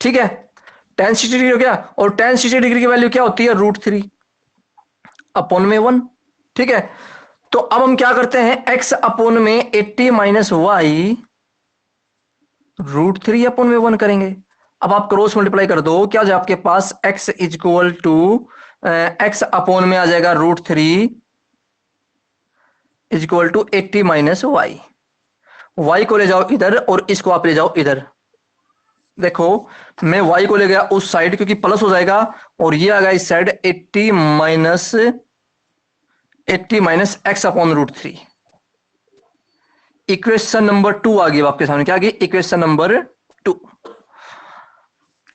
ठीक है। tan 60 डिग्री हो गया। और tan 60 डिग्री की वैल्यू क्या होती है, √3 अपॉन में 1, ठीक है। तो अब हम क्या करते हैं, x अपोन में 80 माइनस वाई √3 अपोन में 1 करेंगे। अब आप क्रॉस मल्टीप्लाई कर दो, क्या जो आपके पास x equal to x upon में आ जाएगा √3 equal to 80 minus Y. y को ले जाओ इधर और इसको आप ले जाओ इधर। देखो मैं y को ले गया उस साइड क्योंकि प्लस हो जाएगा, और ये आ गया इस side 80 minus x upon √3। Equation number 2 आ गई आपके सामने, क्या आ गई, इक्वेशन नंबर 2।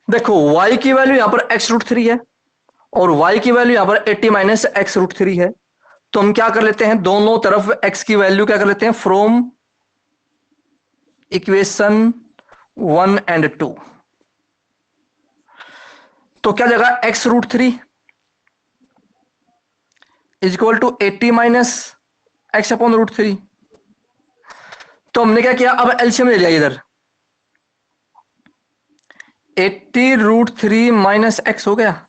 देखो y की वैल्यू यहां पर x√3 है और y की वैल्यू यहां पर 80 माइनस x√3 है। तो हम क्या कर लेते हैं, दोनों तरफ x की वैल्यू क्या कर लेते हैं, फ्रॉम इक्वेशन 1 एंड 2। तो क्या जगह x√3 is equal to 80 minus x upon √3। तो हमने क्या किया, अब एलसीएम ले लिया इधर, 80√3 माइनस x हो गया।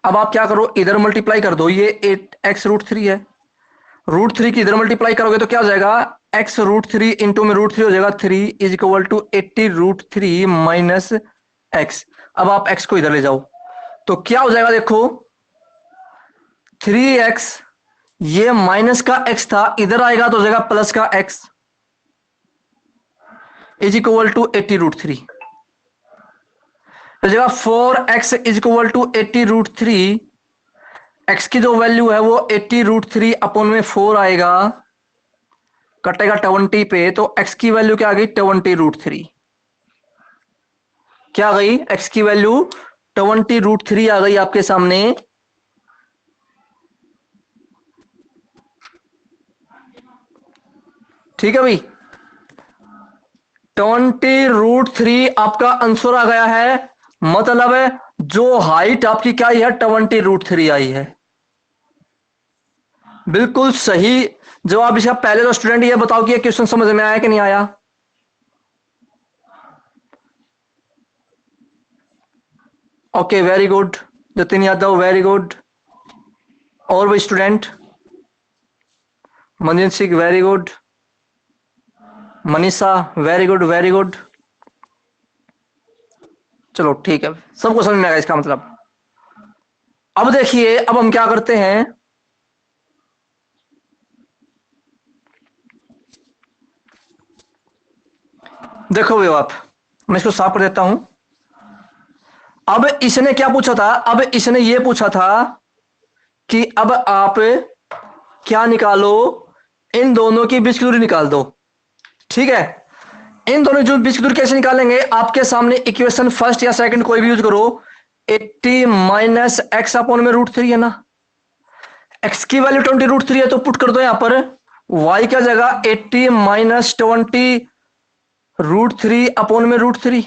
अब आप क्या करो, इधर मल्टीप्लाई कर दो, ये 8x√3 है, √3 की इधर मल्टीप्लाई करोगे तो क्या हो जाएगा, x√3 इंटू में √3 हो जाएगा 3 is equal to 80√3 minus x। अब आप x को इधर ले जाओ तो क्या हो जाएगा, देखो 3x, ये माइनस का x था, इधर आएगा तो हो जाएगा प्लस का x इज इक्वल टू 80√3। तो जगह 4x is equal to 80√3, x की जो वैल्यू है वो 80√3 अपॉन में 4 आएगा, कटेगा 20 पे, तो x की वैल्यू क्या आ गई, 20√3। क्या आ गई, x की वैल्यू 20√3 आ गई आपके सामने। ठीक है भाई, 20√3 आपका आंसर आ गया है, मतलब है जो हाइट आपकी क्या आई है, 20√3 आई है। बिल्कुल सही जवाब इसका। पहले तो स्टूडेंट ये बताओ कि ये क्वेश्चन समझ में आया कि नहीं आया। Okay very good, Jatin Yadav very good. और भी student, Manjeet Singh very good, Manisha very good very good. चलो ठीक है, सबको समझ में आएगा इसका मतलब। अब देखिए, अब हम क्या करते हैं, देखो वो आप, मैं इसको साफ कर देता हूं। अब इसने क्या पूछा था, अब इसने ये पूछा था कि अब आप क्या निकालो, इन दोनों की बीच की दूरी निकाल दो। ठीक है, इन दोनों जो बीच की दूरी कैसे निकालेंगे, आपके सामने इक्वेशन फर्स्ट या सेकंड कोई भी यूज करो। 80 माइनस x अपॉन में √3 है ना, x की वैल्यू 20√3 है तो पुट कर दो यहां पर, y क्या जगह 80 माइनस 20√3 अपॉन में √3,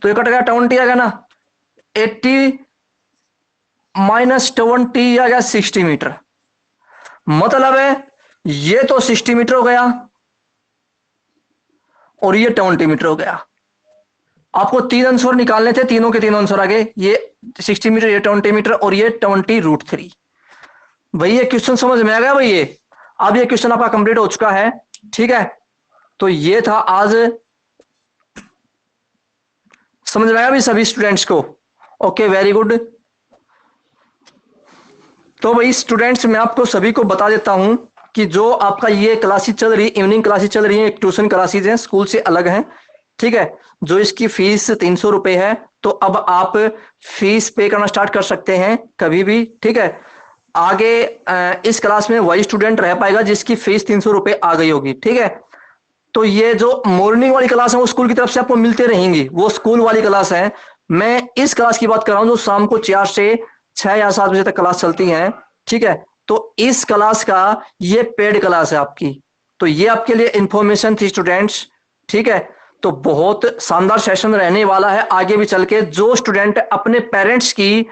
तो ये कट गया 20 आ गया ना, 80 माइनस 20 आ गया 60 मीटर। मतलब है ये तो 60 मीटर हो गया और ये 20 मीटर हो गया। आपको 3 आंसर निकालने थे, तीनों के तीनों आंसर आ गए, ये 60 मीटर, ये 20 मीटर और ये 20√3। भाई ये क्वेश्चन समझ में आ गया भाई, ये अब ये क्वेश्चन आपका कंप्लीट हो चुका है। ठीक है, तो ये था आज, समझ में आया भी सभी स्टूडेंट्स को। Okay very good. तो भाई स्टूडेंट्स, मैं आपको सभी को बता देता हूं कि जो आपका ये क्लासेस चल रही है, इवनिंग क्लासेस चल रही है, ट्यूशन क्लासेस हैं, स्कूल से अलग हैं। ठीक है, जो इसकी फीस 300 रुपए है, तो अब आप फीस पे करना स्टार्ट कर सकते हैं कभी भी। ठीक है, आगे इस क्लास में वही स्टूडेंट रह पाएगा जिसकी फीस 300 रुपए आ गई होगी। ठीक है, तो ये जो मॉर्निंग वाली क्लास है वो स्कूल की तरफ से आपको मिलते रहेंगी, वो स्कूल वाली क्लास है। मैं इस क्लास की बात कर रहा हूं जो शाम को 4 से 6 या 7 बजे तक क्लास चलती है। ठीक है, तो इस क्लास का ये पेड क्लास है आपकी, तो ये आपके लिए इंफॉर्मेशन थी स्टूडेंट्स। ठीक है, तो बहुत शानदार सेशन रहने वाला है आगे भी चल के। जो स्टूडेंट अपने पेरेंट्स की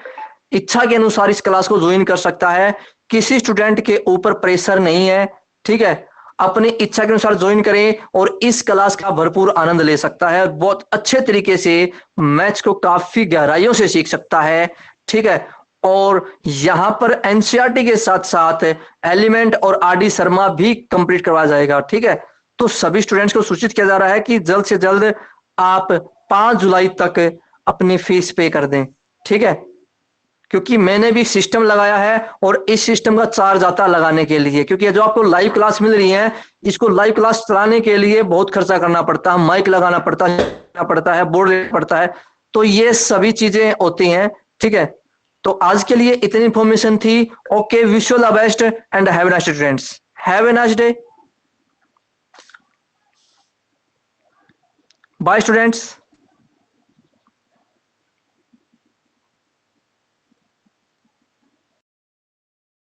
इच्छा के अनुसार इस क्लास को ज्वाइन कर सकता है, किसी स्टूडेंट के ऊपर प्रेशर नहीं है। ठीक है, अपनी इच्छा के अनुसार ज्वाइन करें और इस क्लास का भरपूर आनंद ले सकता है, बहुत अच्छे तरीके से मैथ्स को काफी गहराइयों से सीख सकता है। ठीक है, और यहां पर एनसीईआरटी के साथ साथ एलिमेंट और आरडी शर्मा भी कंप्लीट करवाया जाएगा। ठीक है, तो सभी स्टूडेंट्स को सूचित किया जा रहा है कि जल्द से जल्द आप 5 जुलाई तक अपनी फीस पे कर दें। ठीक है, क्योंकि मैंने भी सिस्टम लगाया है और इस सिस्टम का चार्ज आता लगाने के लिए, क्योंकि जो आपको लाइव क्लास मिल रही है इसको लाइव क्लास चलाने के लिए बहुत खर्चा करना पड़ता है, माइक लगाना पड़ता है, बोर्ड लेना पड़ता है, तो ये सभी चीजें होती हैं। ठीक है, तो आज के लिए इतनी इंफॉर्मेशन थी। Okay, wish you the best and have a nice day students, have a nice day, bye students.